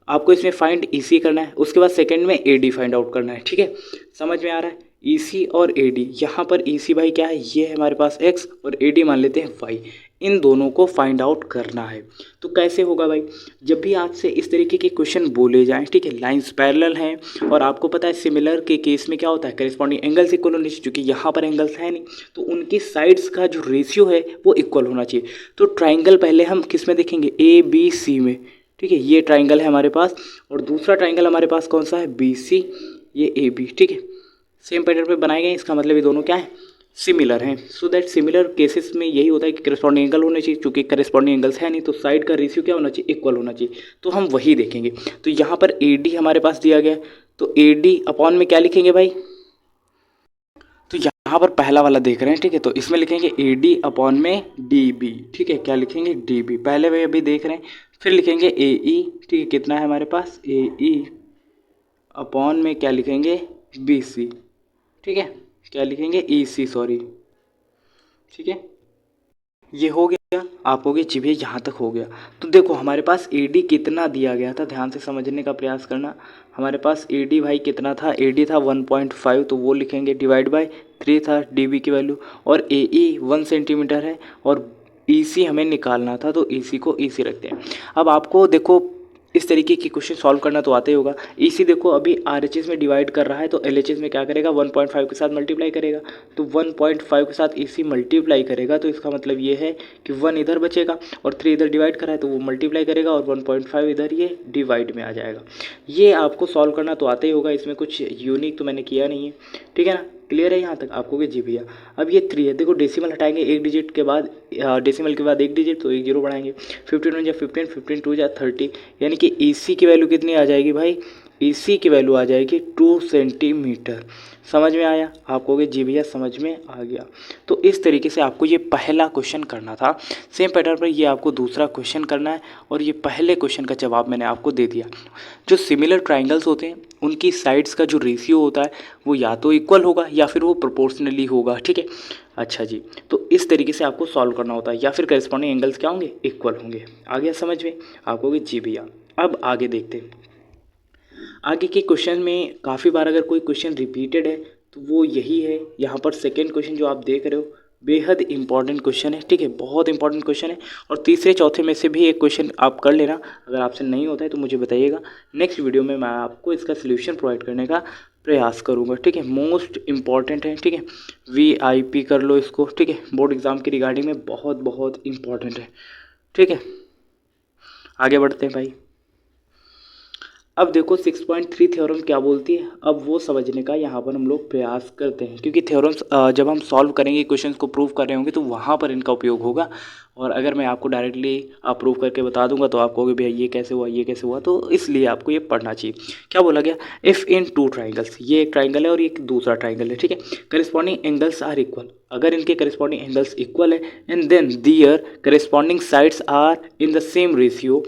S1: आपको इसमें फाइंड EC करना है, उसके बाद सेकंड में AD फाइंड आउट करना है। ठीक है, समझ में आ रहा है, EC और AD। यहाँ पर EC भाई क्या है, ये है हमारे पास X, और AD मान लेते हैं Y। इन दोनों को फाइंड आउट करना है। तो कैसे होगा भाई, जब भी आपसे इस तरीके के क्वेश्चन बोले जाएं, ठीक है, लाइंस पैरेलल हैं और आपको पता है सिमिलर के केस में क्या होता है, करेस्पॉन्डिंग एंगल्स इक्वल होने चाहिए, क्योंकि यहाँ पर एंगल्स है नहीं, तो उनकी साइड्स का जो रेशियो है वो इक्वल होना चाहिए। तो ट्राइंगल पहले हम किस में देखेंगे, ABC में। ठीक है, ये ट्राइंगल है हमारे पास, और दूसरा ट्राइंगल हमारे पास कौन सा है, BC, ये AB। ठीक है, सेम पैटर्न पे बनाए गए, इसका मतलब ये दोनों क्या है, सिमिलर हैं। सो दैट सिमिलर केसेस में यही होता है कि करस्पॉन्डिंग एंगल होने चाहिए, क्योंकि करस्पॉन्डिंग एंगल्स है नहीं तो साइड का रेशियो क्या होना चाहिए, इक्वल होना चाहिए। तो हम वही देखेंगे। तो यहाँ पर AD हमारे पास दिया गया, तो AD अपॉन में क्या लिखेंगे भाई, तो यहाँ पर पहला वाला देख रहे हैं, ठीक है, तो इसमें लिखेंगे AD अपॉन में DB। ठीक है, क्या लिखेंगे, DB, पहले वे अभी देख रहे हैं। फिर लिखेंगे AE, ठीक है, कितना है हमारे पास, AE अपॉन में क्या लिखेंगे, BC, ठीक है। क्या लिखेंगे, EC, सॉरी, ठीक है। ये हो गया, आप हो गए जी भैया यहाँ तक हो गया। तो देखो हमारे पास AD कितना दिया गया था, ध्यान से समझने का प्रयास करना। हमारे पास AD भाई कितना था, AD था 1.5, तो वो लिखेंगे, डिवाइड बाय 3 था DB की वैल्यू, और AE 1 सेंटीमीटर है, और EC हमें निकालना था, तो EC को EC रखते हैं। अब आपको देखो इस तरीके की क्वेश्चन सॉल्व करना तो आते ही होगा। EC देखो अभी RHS में डिवाइड कर रहा है, तो LHS में क्या करेगा, 1.5 के साथ मल्टीप्लाई करेगा, तो 1.5 के साथ EC मल्टीप्लाई करेगा, तो इसका मतलब ये है कि 1 इधर बचेगा और 3 इधर डिवाइड करा है, तो वो मल्टीप्लाई करेगा और 1.5 इधर ये डिवाइड में आ जाएगा। ये आपको सॉल्व करना तो आते ही होगा, इसमें कुछ यूनिक तो मैंने किया नहीं है, ठीक है ना। क्लियर है यहाँ तक आपको कि जी भैया। अब ये 3 है, देखो डेसिमल हटाएंगे एक डिजिट के बाद, डेसिमल के बाद एक डिजिट, तो एक जीरो बढ़ाएंगे, 15 1 जा 15, 15 2 जा 30, यानी कि EC की वैल्यू कितनी आ जाएगी भाई, EC की वैल्यू आ जाएगी 2 सेंटीमीटर। समझ में आया आपको कि जी भैया समझ में आ गया। तो इस तरीके से आपको ये पहला क्वेश्चन करना था। सेम पैटर्न पर ये आपको दूसरा क्वेश्चन करना है, और ये पहले क्वेश्चन का जवाब मैंने आपको दे दिया। जो सिमिलर ट्राइंगल्स होते हैं उनकी साइड्स का जो रेशियो होता है वो या तो इक्वल होगा या फिर वो प्रोपोर्शनली होगा, ठीक है। अच्छा जी, तो इस तरीके से आपको सॉल्व करना होता है, या फिर करस्पॉन्डिंग एंगल्स क्या होंगे, इक्वल होंगे। आ गया समझ में आपको कि जी भैया। अब आगे देखते हैं। आगे के क्वेश्चन में काफ़ी बार अगर कोई क्वेश्चन रिपीटेड है तो वो यही है। यहाँ पर सेकेंड क्वेश्चन जो आप देख रहे हो बेहद इंपॉर्टेंट क्वेश्चन है, ठीक है, बहुत इंपॉर्टेंट क्वेश्चन है। और तीसरे चौथे में से भी एक क्वेश्चन आप कर लेना, अगर आपसे नहीं होता है तो मुझे बताइएगा, नेक्स्ट वीडियो में मैं आपको इसका सोल्यूशन प्रोवाइड करने का प्रयास करूँगा, ठीक है। मोस्ट इंपॉर्टेंट है, ठीक है, VIP कर लो इसको, ठीक है, बोर्ड एग्जाम की रिगार्डिंग में बहुत बहुत इंपॉर्टेंट है, ठीक है। आगे बढ़ते हैं भाई। अब देखो 6.3 थ्योरम क्या बोलती है, अब वो समझने का यहाँ पर हम लोग प्रयास करते हैं, क्योंकि थ्योरम्स जब हम सॉल्व करेंगे, क्वेश्चंस को प्रूव कर रहे होंगे, तो वहाँ पर इनका उपयोग होगा। और अगर मैं आपको डायरेक्टली प्रूव करके बता दूंगा तो आप कहोगे भैया ये कैसे हुआ, ये कैसे हुआ, तो इसलिए आपको ये पढ़ना चाहिए। क्या बोला गया, इफ़ इन 2 ट्राइंगल्स, ये एक ट्राइंगल है और एक दूसरा ट्राइंगल है, ठीक है, करिस्पॉन्डिंग एंगल्स आर इक्वल, अगर इनके करिस्पॉन्डिंग एंगल्स इक्वल है, and then their corresponding sides are in the same ratio,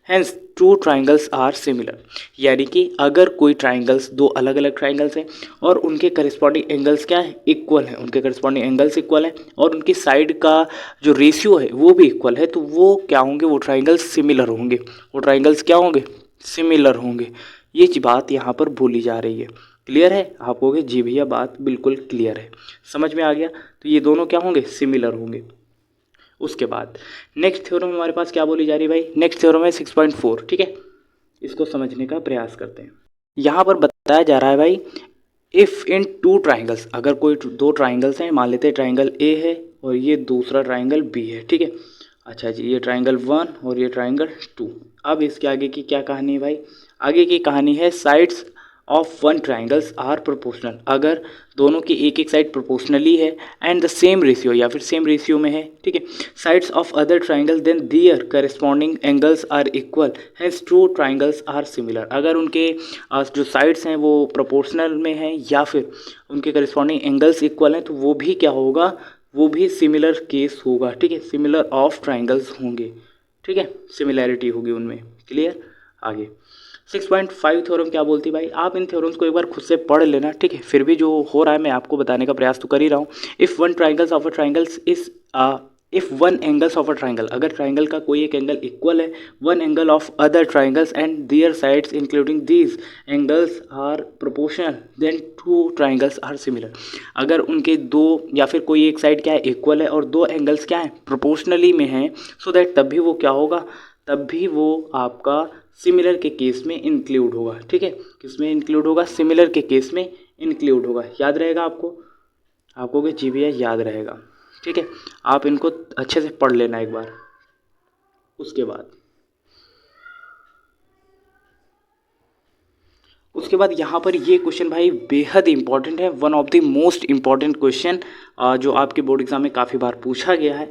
S1: hence 2 triangles are similar. यानी कि अगर कोई ट्राइंगल्स, दो अलग अलग ट्राइंगल्स हैं और उनके करस्पॉन्डिंग एंगल्स क्या है, इक्वल है, उनके करस्पॉन्डिंग एंगल्स इक्वल हैं और उनकी साइड का जो रेशियो है वो भी इक्वल है, तो वो क्या होंगे, वो ट्राइंगल्स सिमिलर होंगे। वो ट्राइंगल्स क्या होंगे, सिमिलर होंगे। ये बात यहाँ पर बोली जा रही है। क्लियर है आप कहोगे जी भैया बात बिल्कुल क्लियर है, समझ में आ गया। तो ये दोनों क्या होंगे, सिमिलर होंगे। उसके बाद नेक्स्ट थ्योरम हमारे पास क्या बोली जा रही है भाई, नेक्स्ट थ्योरम है 6.4, ठीक है, इसको समझने का प्रयास करते हैं। यहाँ पर बताया जा रहा है भाई, इफ़ इन 2 ट्राइंगल्स, अगर कोई 2 ट्राइंगल्स हैं, मान लेते हैं ट्राइंगल A है और ये दूसरा ट्राइंगल B है, ठीक है। अच्छा जी, ये ट्राइंगल 1 और ये ट्राइंगल 2। अब इसके आगे की क्या कहानी है भाई, आगे की कहानी है sides of one triangles are proportional, अगर दोनों की एक एक साइड प्रोपोर्शनली है एंड द सेम रेशियो, या फिर सेम रेशियो में है, ठीक है, sides of other triangle, then their corresponding angles are equal, hence 2 triangles are similar. अगर उनके जो साइड्स हैं वो प्रोपोर्शनल में हैं या फिर उनके करस्पॉन्डिंग एंगल्स इक्वल हैं, तो वो भी क्या होगा, वो भी सिमिलर केस होगा, ठीक है, सिमिलर ऑफ ट्राइंगल्स होंगे, ठीक है, सिमिलैरिटी होगी उनमें। क्लियर। आगे 6.5 थ्योरम क्या बोलती है भाई, आप इन थ्योरम्स को एक बार खुद से पढ़ लेना, ठीक है, फिर भी जो हो रहा है मैं आपको बताने का प्रयास तो कर ही रहा हूँ। If one triangles of a triangles is if one angles of a triangle, अगर ट्राइंगल का कोई एक एंगल इक्वल है one angle of other triangles and their sides including these angles are proportional, then 2 triangles are similar. अगर उनके दो या फिर कोई एक साइड क्या है, इक्वल है, और दो एंगल्स क्या है, प्रोपोर्शनली में हैं, सो दैट तब भी वो क्या होगा, तब भी वो आपका सिमिलर के केस में इंक्लूड होगा, ठीक है, किसमें इंक्लूड होगा, सिमिलर के केस में इंक्लूड होगा। याद रहेगा आपको, आपको कि जी भैया याद रहेगा, ठीक है, आप इनको अच्छे से पढ़ लेना एक बार। उसके बाद यहाँ पर ये क्वेश्चन भाई बेहद इंपॉर्टेंट है, one of the most important question जो आपके बोर्ड एग्जाम में काफ़ी बार पूछा गया है।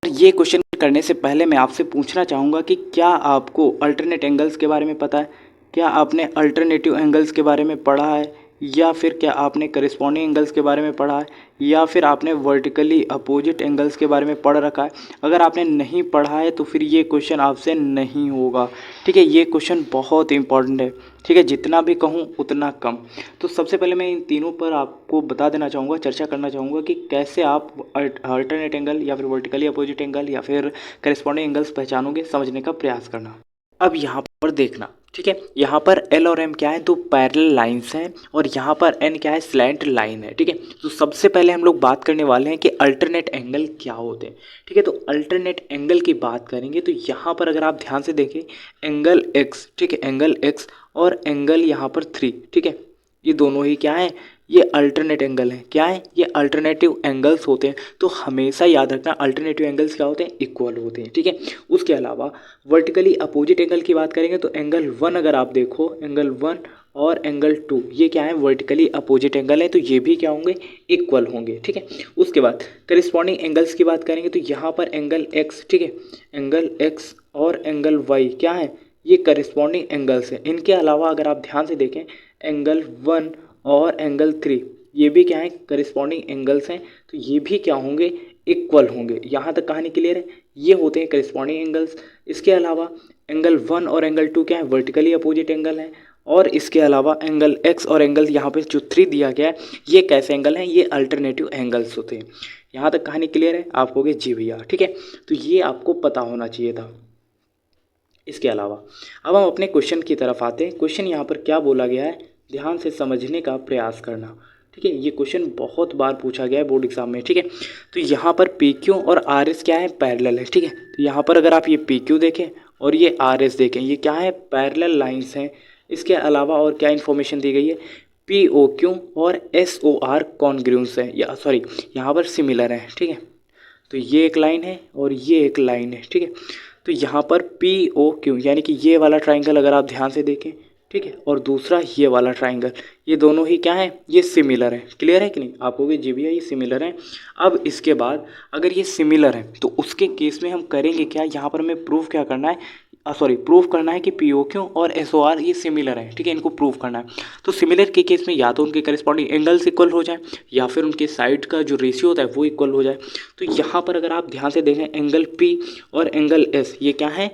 S1: ये क्वेश्चन करने से पहले मैं आपसे पूछना चाहूँगा कि क्या आपको अल्टरनेट एंगल्स के बारे में पता है, क्या आपने अल्टरनेटिव एंगल्स के बारे में पढ़ा है, या फिर क्या आपने करिस्पॉन्डिंग एंगल्स के बारे में पढ़ा है, या फिर आपने वर्टिकली अपोजिट एंगल्स के बारे में पढ़ रखा है। अगर आपने नहीं पढ़ा है तो फिर ये क्वेश्चन आपसे नहीं होगा, ठीक है। ये क्वेश्चन बहुत इंपॉर्टेंट है, ठीक है, जितना भी कहूँ उतना कम। तो सबसे पहले मैं इन तीनों पर आपको बता देना चाहूँगा, चर्चा करना चाहूँगा कि कैसे आप अल्टरनेट एंगल या फिर वर्टिकली अपोजिट एंगल या फिर करिस्पॉन्डिंग एंगल्स पहचानोगे, समझने का प्रयास करना। अब यहाँ पर देखना, ठीक है, यहाँ पर एल और एम क्या है, दो पैरेलल लाइंस हैं, और यहाँ पर एन क्या है, स्लैंट लाइन है, ठीक है। तो सबसे पहले हम लोग बात करने वाले हैं कि अल्टरनेट एंगल क्या होते हैं, ठीक है। तो अल्टरनेट एंगल की बात करेंगे तो यहाँ पर अगर आप ध्यान से देखें, एंगल एक्स, ठीक है, एंगल एक्स और एंगल यहाँ पर 3, ठीक है, ये दोनों ही क्या है, ये अल्टरनेट एंगल है। क्या है, ये अल्टरनेटिव एंगल्स होते हैं। तो हमेशा याद रखना अल्टरनेटिव एंगल्स क्या होते हैं, इक्वल होते हैं, ठीक है। उसके अलावा वर्टिकली अपोजिट एंगल की बात करेंगे तो एंगल 1 अगर आप देखो, एंगल 1 और एंगल 2 ये क्या है, वर्टिकली अपोजिट एंगल है, तो ये भी क्या होंगे, इक्वल होंगे, ठीक है। उसके बाद करिस्पॉन्डिंग एंगल्स की बात करेंगे तो यहाँ पर एंगल एक्स, ठीक है, एंगल एक्स और एंगल वाई क्या है, ये करिस्पॉन्डिंग एंगल्स हैं। इनके अलावा अगर आप ध्यान से देखें, एंगल 1 और एंगल 3 ये भी क्या है, करिस्पॉन्डिंग एंगल्स हैं, तो ये भी क्या होंगे, इक्वल होंगे। यहाँ तक कहानी क्लियर है, ये होते हैं करिस्पॉन्डिंग एंगल्स। इसके अलावा एंगल 1 और एंगल 2 क्या है, वर्टिकली अपोजिट एंगल है। और इसके अलावा एंगल एक्स और एंगल यहाँ पे जो 3 दिया गया है, ये कैसे एंगल हैं, ये अल्टरनेटिव एंगल्स होते हैं। यहाँ तक कहानी क्लियर है, आप कहोगे जी भैया, ठीक है। तो ये आपको पता होना चाहिए था। इसके अलावा अब हम अपने क्वेश्चन की तरफ आते हैं। क्वेश्चन यहाँ पर क्या बोला गया है, ध्यान से समझने का प्रयास करना, ठीक है। ये क्वेश्चन बहुत बार पूछा गया है बोर्ड एग्जाम में, ठीक है। तो यहाँ पर पी क्यू और आर एस क्या है, पैरेलल है, ठीक है। तो यहाँ पर अगर आप ये पी क्यू देखें और ये आर एस देखें, ये क्या है, पैरेलल लाइंस हैं। इसके अलावा और क्या इन्फॉर्मेशन दी गई है, पी ओ क्यू और एस ओ आर कॉन्ग्रुएंस है, या सॉरी यहाँ पर सिमिलर है, ठीक है। तो ये एक लाइन है और ये एक लाइन है, ठीक है। तो यहाँ पर पी ओ क्यू यानी कि ये वाला ट्राइंगल अगर आप ध्यान से देखें, ठीक है, और दूसरा ये वाला ट्राइंगल, ये दोनों ही क्या है, ये सिमिलर है। क्लियर है कि नहीं, आप कहोगे जी भैया ये सिमिलर है। अब इसके बाद अगर ये सिमिलर है तो उसके केस में हम करेंगे क्या, यहाँ पर हमें प्रूफ क्या करना है, प्रूफ करना है कि पी ओ क्यू और एस ओ आर ये सिमिलर है, ठीक है, इनको प्रूफ करना है। तो सिमिलर के केस में या तो उनके करिस्पॉन्डिंग एंगल्स इक्वल हो जाए या फिर उनके साइड का जो रेशियो होता है वो इक्वल हो जाए। तो यहाँ पर अगर आप ध्यान से देखें, एंगल पी और एंगल एस ये क्या है,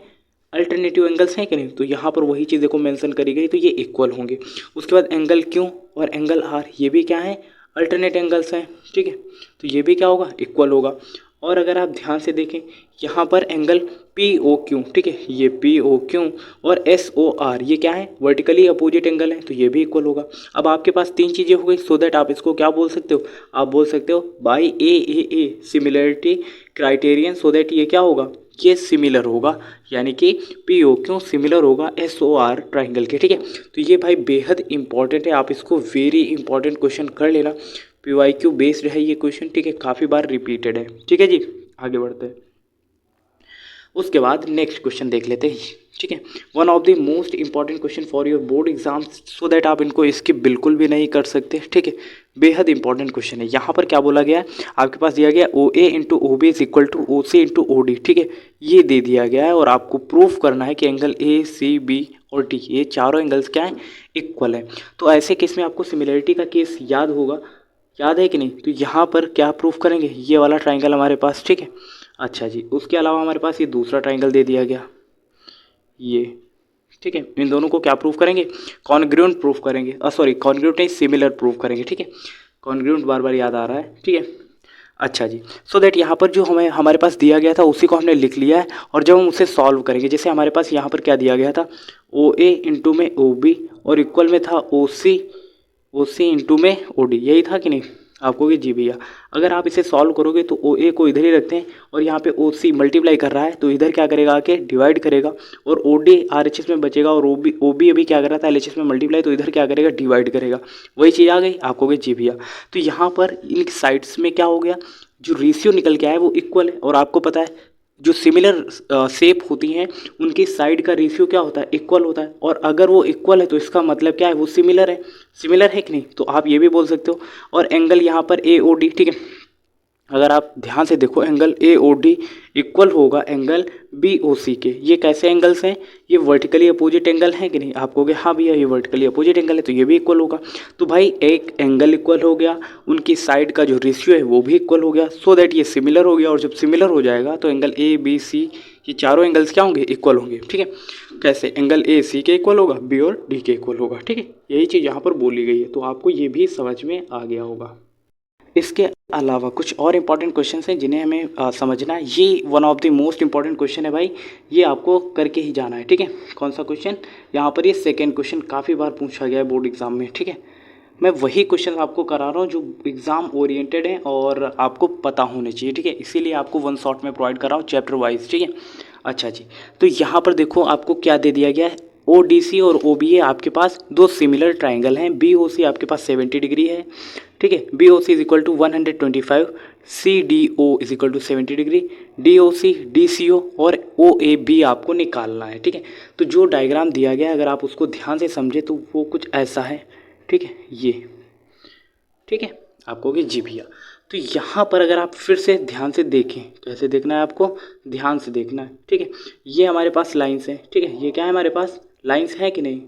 S1: अल्टरनेटिव एंगल्स हैं कि नहीं, तो यहाँ पर वही चीज़ देखो मेंशन करी गई, तो ये इक्वल होंगे। उसके बाद एंगल क्यू और एंगल आर ये भी क्या है, अल्टरनेट एंगल्स हैं, ठीक है, तो ये भी क्या होगा, इक्वल होगा। और अगर आप ध्यान से देखें, यहाँ पर एंगल पी ओ क्यू, ठीक है, ये पी ओ क्यू और एस ओ आर ये क्या है, वर्टिकली अपोजिट एंगल है, तो ये भी इक्वल होगा। अब आपके पास 3 चीज़ें हो गई, सो दैट आप इसको क्या बोल सकते हो, आप बोल सकते हो by A similarity criterion, so that ये क्या होगा, ये सिमिलर होगा, यानी कि पी ओ क्यू सिमिलर होगा एस ओ आर ट्राइंगल के, ठीक है। तो ये भाई बेहद इंपॉर्टेंट है, आप इसको वेरी इंपॉर्टेंट क्वेश्चन कर लेना। पी वाई क्यू बेस्ड है ये क्वेश्चन, ठीक है, काफ़ी बार रिपीटेड है, ठीक है जी। आगे बढ़ते हैं, उसके बाद नेक्स्ट क्वेश्चन देख लेते हैं, ठीक है। One of the most important question for your board exam, so that आप इनको स्किप बिल्कुल भी नहीं कर सकते, ठीक है। बेहद इंपॉर्टेंट क्वेश्चन है। यहाँ पर क्या बोला गया है, आपके पास दिया गया O A into O B is equal to O C into O D, ठीक है, ये दे दिया गया है। और आपको प्रूफ करना है कि एंगल ए सी बी और डी ये चारों एंगल्स क्या है, इक्वल है। तो ऐसे केस में आपको सिमिलरिटी का केस याद होगा, याद है कि नहीं। तो यहाँ पर क्या प्रूफ करेंगे, ये वाला ट्राइंगल हमारे पास, ठीक है। अच्छा जी, उसके अलावा हमारे पास ये दूसरा ट्राइंगल दे दिया गया, ये, ठीक है। इन दोनों को क्या प्रूफ करेंगे, कॉन्ग्रुएंट प्रूफ करेंगे, कॉन्ग्रुएंट नहीं, सिमिलर प्रूफ करेंगे, ठीक है। कॉन्ग्रुएंट बार बार याद आ रहा है, ठीक है। अच्छा जी, सो दैट यहाँ पर जो हमारे पास दिया गया था उसी को हमने लिख लिया है। और जब हम उसे सॉल्व करेंगे, जैसे हमारे पास यहाँ पर क्या दिया गया था, ओ ए इंटू में ओ बी और इक्वल में था ओ सी इंटू में ओ डी, यही था कि नहीं, आपको भी जी भैया। अगर आप इसे सॉल्व करोगे तो ओ ए को इधर ही रखते हैं और यहाँ पे ओ सी मल्टीप्लाई कर रहा है तो इधर क्या करेगा, आके डिवाइड करेगा, और O D R H S में बचेगा, और ओ बी अभी क्या कर रहा था, एल एच एस में मल्टीप्लाई, तो इधर क्या करेगा, डिवाइड करेगा। वही चीज़ आ गई, आपको भी जी भैया। तो यहाँ पर इन साइड्स में क्या हो गया, जो रेशियो निकल के आया वो इक्वल है। और आपको पता है जो सिमिलर शेप होती हैं उनकी साइड का रेशियो क्या होता है, इक्वल होता है। और अगर वो इक्वल है तो इसका मतलब क्या है, वो सिमिलर है कि नहीं, तो आप ये भी बोल सकते हो। और एंगल यहाँ पर ए ओ डी, ठीक है, अगर आप ध्यान से देखो angle A O D equal होगा एंगल बी ओ सी के। ये कैसे एंगल्स हैं? ये वर्टिकली अपोजिट एंगल है कि नहीं? आप कहोगे हाँ भैया ये वर्टिकली अपोजिट एंगल है तो ये भी इक्वल होगा। तो भाई एक एंगल इक्वल हो गया, उनकी साइड का जो रेशियो है वो भी इक्वल हो गया, सो दैट ये सिमिलर हो गया। और जब सिमिलर हो जाएगा तो एंगल ए बी सी ये चारों एंगल्स क्या होंगे? इक्वल होंगे। ठीक है, कैसे? एंगल ए सी के इक्वल होगा, बी और डी के इक्वल होगा। ठीक है, यही चीज़ यहाँ पर बोली गई है, तो आपको ये भी समझ में आ गया होगा। इसके अलावा कुछ और इम्पॉर्टेंट क्वेश्चन हैं जिन्हें हमें समझना है। ये one of the most important question है भाई, ये आपको करके ही जाना है। ठीक है, कौन सा क्वेश्चन? यहाँ पर ये सेकंड क्वेश्चन काफ़ी बार पूछा गया है बोर्ड एग्जाम में। ठीक है, मैं वही क्वेश्चन आपको करा रहा हूँ जो एग्ज़ाम ओरिएंटेड है और आपको पता होने चाहिए। ठीक है, इसीलिए आपको वन शॉट में प्रोवाइड कर रहा हूँ चैप्टर वाइज। ठीक है, अच्छा जी, तो यहाँ पर देखो आपको क्या दे दिया गया है। ओ डी सी और ओ बी ए आपके पास दो सिमिलर ट्राइंगल हैं। बी ओ सी आपके पास 70 डिग्री है। ठीक है, B O C is equal to 125, C D O is equal to 70 degree, D O C D C O और ओ ए बी आपको निकालना है। ठीक है, तो जो डायग्राम दिया गया है अगर आप उसको ध्यान से समझे तो वो कुछ ऐसा है। ठीक है, ये ठीक है, आप कहोगे जी भैया। तो यहाँ पर अगर आप फिर से ध्यान से देखें, कैसे देखना है आपको? ध्यान से देखना है। ठीक है, ये हमारे पास लाइंस हैं। ठीक है, ये क्या है? हमारे पास लाइंस है कि नहीं?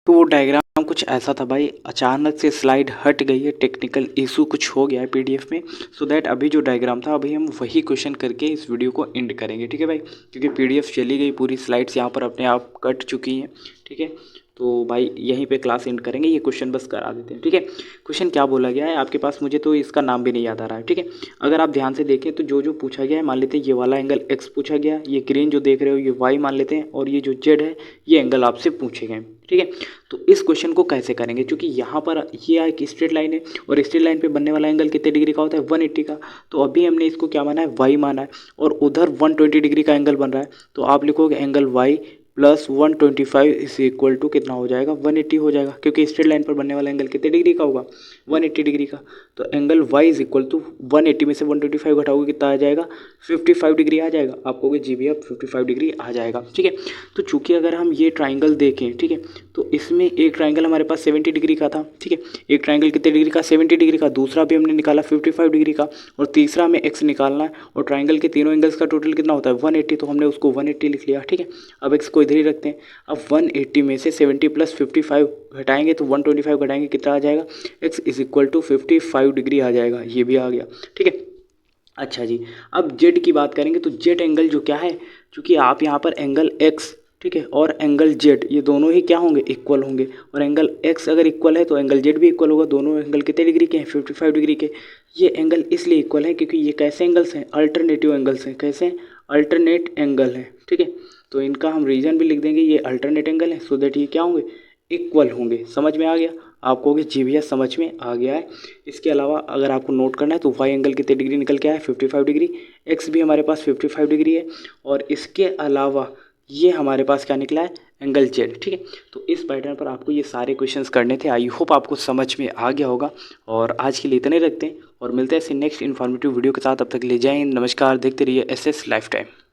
S1: तो वो डायग्राम कुछ ऐसा था भाई, अचानक से स्लाइड हट गई है, टेक्निकल इशू कुछ हो गया है पीडीएफ में, सो दैट अभी जो डायग्राम था अभी हम वही क्वेश्चन करके इस वीडियो को एंड करेंगे। ठीक है भाई, क्योंकि पीडीएफ चली गई, पूरी स्लाइड्स यहाँ पर अपने आप कट चुकी हैं। ठीक है, तो भाई यहीं पे क्लास एंड करेंगे, ये क्वेश्चन बस करा देते हैं। ठीक है, क्वेश्चन क्या बोला गया है आपके पास? मुझे तो इसका नाम भी नहीं याद आ रहा है। ठीक है, अगर आप ध्यान से देखें तो जो जो पूछा गया है, मान लेते हैं ये वाला एंगल एक्स पूछा गया, ये ग्रीन जो देख रहे हो ये वाई मान लेते हैं, और ये जो जेड है ये एंगल आपसे पूछे गए। ठीक है, तो इस क्वेश्चन को कैसे करेंगे? क्योंकि यहाँ पर ये एक स्ट्रेट लाइन है और स्ट्रेट लाइन पे बनने वाला एंगल कितने डिग्री का होता है? 180 का। तो अभी हमने इसको क्या माना है? वाई माना है, और उधर 120 डिग्री का एंगल बन रहा है, तो आप लिखोगे angle Y plus 125 is equal to कितना हो जाएगा? 180 हो जाएगा, क्योंकि स्ट्रेट लाइन पर बनने वाला एंगल कितने डिग्री का होगा? 180 डिग्री का। तो angle Y is equal to 180 में से 125 घटाओगे कितना आ जाएगा? 55 डिग्री आ जाएगा। आप कहोगे जी भैया 55 डिग्री आ जाएगा। ठीक है, तो चूंकि अगर हम ये ट्राइंगल देखें, ठीक है, तो इसमें एक ट्राइंगल हमारे पास 70 डिग्री का था। ठीक है, एक ट्राइंगल कितने डिग्री का? 70 डिग्री का। दूसरा भी हमने निकाला 55 डिग्री का, और तीसरा हमें एक्स निकालना है, और ट्राइंगल के तीनों एंगल्स का टोटल कितना होता है? 180, तो हमने उसको 180 लिख लिया। ठीक है, अब एक्स को इधर ही रखते हैं। अब 180 में से 70 प्लस 55 घटाएंगे तो 125 घटाएंगे कितना आ जाएगा? X is equal to 55 degree आ जाएगा। ये भी आ गया। ठीक है, अच्छा जी, अब जेड की बात करेंगे तो जेड एंगल जो क्या है, क्योंकि आप यहाँ पर एंगल एक्स, ठीक है, और एंगल जेड ये दोनों ही क्या होंगे? इक्वल होंगे। और एंगल एक्स अगर इक्वल है तो एंगल जेड भी इक्वल होगा। दोनों एंगल कितने डिग्री के हैं? 55 डिग्री के। ये एंगल इसलिए इक्वल है क्योंकि ये कैसे एंगल्स हैं? अल्टरनेटिव एंगल्स हैं। कैसे? अल्टरनेट एंगल है। ठीक है, तो इनका हम रीजन भी लिख देंगे, ये अल्टरनेट एंगल है, सो दैट ये क्या होंगे? इक्वल होंगे। समझ में आ गया? आप कहोगे जी भैया समझ में आ गया है। इसके अलावा अगर आपको नोट करना है तो वाई एंगल कितने डिग्री निकल के आया है? 55 डिग्री। एक्स भी हमारे पास 55 डिग्री है, और इसके अलावा ये हमारे पास क्या निकला है? Angle Z. ठीक है, तो इस पैटर्न पर आपको ये सारे क्वेश्चंस करने थे। आई होप आपको समझ में आ गया होगा, और आज के लिए इतने रखते हैं और मिलते हैं ऐसे नेक्स्ट इन्फॉर्मेटिव वीडियो के साथ। अब तक ले जाएं, नमस्कार। देखते रहिए एसएस लाइफ टाइम।